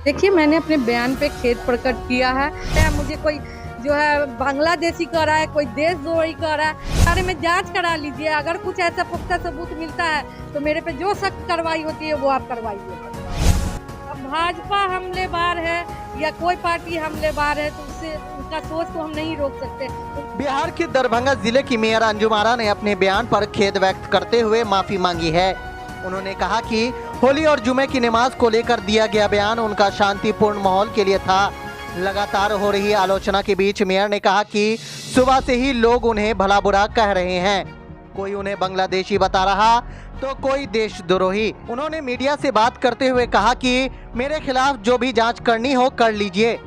देखिए, मैंने अपने बयान पे खेद प्रकट किया है। मुझे कोई जो है बांग्लादेशी कह रहा है, कोई देशद्रोही कह रहा है, सारे में जांच करा लीजिए। अगर कुछ ऐसा पुख्ता सबूत मिलता है तो मेरे पे जो सख्त कार्रवाई होती है वो आप करवाइए। अब भाजपा हमलेबार है या कोई पार्टी हमलेबार है तो उससे उनका सोच को हम नहीं रोक सकते। बिहार के दरभंगा जिले की मेयर अंजुम आरा ने अपने बयान पर खेद व्यक्त करते हुए माफी मांगी है। उन्होंने कहा कि होली और जुमे की नमाज को लेकर दिया गया बयान उनका शांतिपूर्ण माहौल के लिए था। लगातार हो रही आलोचना के बीच मेयर ने कहा कि सुबह से ही लोग उन्हें भला बुरा कह रहे हैं। कोई उन्हें बांग्लादेशी बता रहा तो कोई देशद्रोही। उन्होंने मीडिया से बात करते हुए कहा कि मेरे खिलाफ जो भी जांच करनी हो कर लीजिए,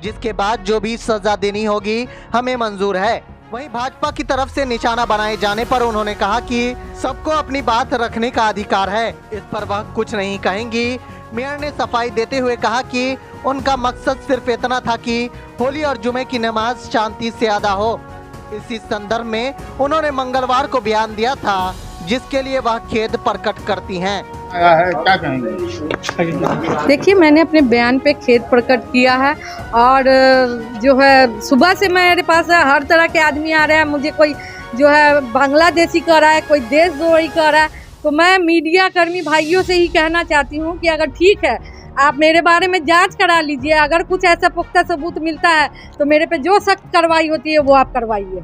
जिसके बाद जो भी सजा देनी होगी हमें मंजूर है। वहीं भाजपा की तरफ से निशाना बनाए जाने पर उन्होंने कहा कि सबको अपनी बात रखने का अधिकार है, इस पर वह कुछ नहीं कहेंगी। मेयर ने सफाई देते हुए कहा कि उनका मकसद सिर्फ इतना था कि होली और जुमे की नमाज शांति से अदा हो। इसी संदर्भ में उन्होंने मंगलवार को बयान दिया था, जिसके लिए वह खेद प्रकट करती हैं। क्या कहेंगे? देखिए, मैंने अपने बयान पे खेद प्रकट किया है और जो है सुबह से मेरे पास हर तरह के आदमी आ रहे हैं। मुझे कोई जो है बांग्लादेशी कह रहा है, कोई देशद्रोही कह रहा है। तो मैं मीडिया कर्मी भाइयों से ही कहना चाहती हूँ कि अगर ठीक है आप मेरे बारे में जांच करा लीजिए। अगर कुछ ऐसा पुख्ता सबूत मिलता है तो मेरे पे जो सख्त कार्रवाई होती है वो आप करवाइए।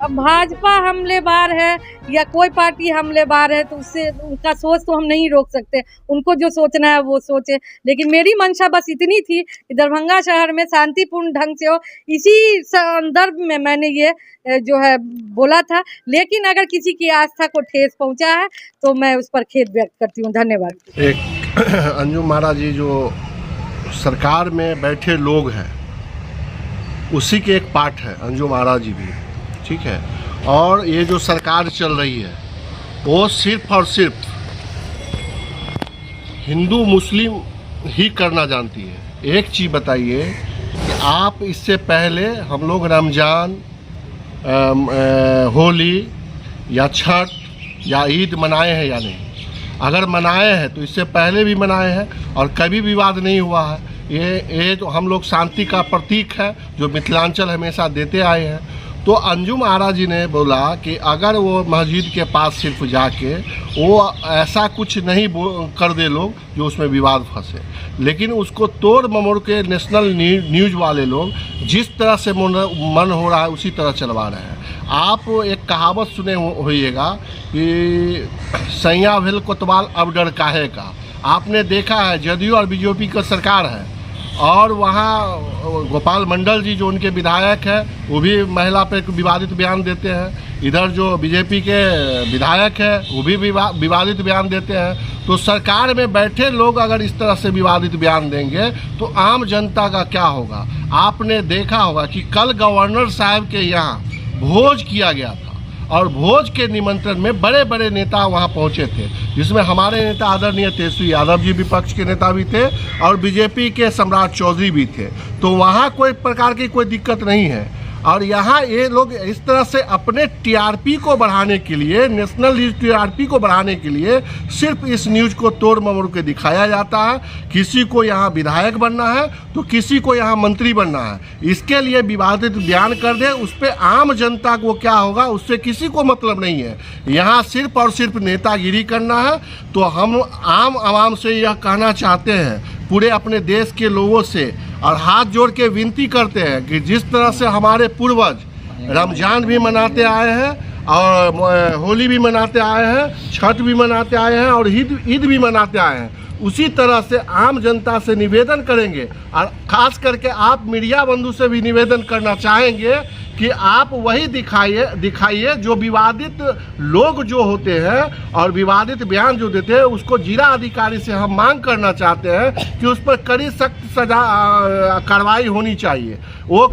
अब भाजपा हमलेबार है या कोई पार्टी हमलेबार है तो उससे उनका सोच तो हम नहीं रोक सकते। उनको जो सोचना है वो सोचे, लेकिन मेरी मंशा बस इतनी थी कि दरभंगा शहर में शांतिपूर्ण ढंग से हो। इसी संदर्भ में मैंने ये जो है बोला था। लेकिन अगर किसी की आस्था को ठेस पहुंचा है तो मैं उस पर खेद व्यक्त करती हूँ। धन्यवाद। एक अंजुम आरा जी जो सरकार में बैठे लोग हैं उसी के एक पार्ट है अंजुम आरा जी भी, ठीक है। और ये जो सरकार चल रही है वो सिर्फ और सिर्फ हिंदू मुस्लिम ही करना जानती है। एक चीज़ बताइए कि आप इससे पहले हम लोग रमज़ान, होली या छठ या ईद मनाए हैं या नहीं? अगर मनाए हैं तो इससे पहले भी मनाए हैं और कभी विवाद नहीं हुआ है। ये तो हम लोग शांति का प्रतीक है जो मिथिलांचल हमेशा देते आए हैं। तो अंजुम आरा जी ने बोला कि अगर वो मस्जिद के पास सिर्फ जाके वो ऐसा कुछ नहीं कर दे लोग जो उसमें विवाद फंसे, लेकिन उसको तोड़ ममोड़ के नेशनल न्यूज़ वाले लोग जिस तरह से मन हो रहा है उसी तरह चलवा रहे हैं। आप एक कहावत सुने होइएगा कि सैया भेल कोतवाल अब डर काहे का। आपने देखा है जदयू और बीजेपी का सरकार है और वहाँ गोपाल मंडल जी जो उनके विधायक हैं वो भी महिला पे विवादित बयान देते हैं। इधर जो बीजेपी के विधायक हैं वो भी विवादित बयान देते हैं। तो सरकार में बैठे लोग अगर इस तरह से विवादित बयान देंगे तो आम जनता का क्या होगा? आपने देखा होगा कि कल गवर्नर साहब के यहाँ भोज किया गया था और भोज के निमंत्रण में बड़े बड़े नेता वहां पहुंचे थे, जिसमें हमारे नेता आदरणीय तेजस्वी यादव जी विपक्ष के नेता भी थे और बीजेपी के सम्राट चौधरी भी थे। तो वहां कोई प्रकार की कोई दिक्कत नहीं है। और यहाँ ये लोग इस तरह से अपने टीआरपी को बढ़ाने के लिए, नेशनल न्यूज़ टीआरपी को बढ़ाने के लिए सिर्फ इस न्यूज़ को तोड़ ममोड़ के दिखाया जाता है। किसी को यहाँ विधायक बनना है तो किसी को यहाँ मंत्री बनना है, इसके लिए विवादित बयान कर दे। उस पर आम जनता को क्या होगा उससे किसी को मतलब नहीं है। यहाँ सिर्फ और सिर्फ नेतागिरी करना है। तो हम आम आवाम से यह कहना चाहते हैं, पूरे अपने देश के लोगों से, और हाथ जोड़ के विनती करते हैं कि जिस तरह से हमारे पूर्वज रमज़ान भी मनाते आए हैं और होली भी मनाते आए हैं, छठ भी मनाते आए हैं और ईद भी मनाते आए हैं, उसी तरह से आम जनता से निवेदन करेंगे। और ख़ास करके आप मीडिया बंधु से भी निवेदन करना चाहेंगे कि आप वही दिखाइए जो विवादित लोग जो होते हैं और विवादित बयान जो देते हैं उसको जिला अधिकारी से हम मांग करना चाहते हैं कि उस पर कड़ी सख्त सजा कार्रवाई होनी चाहिए। वो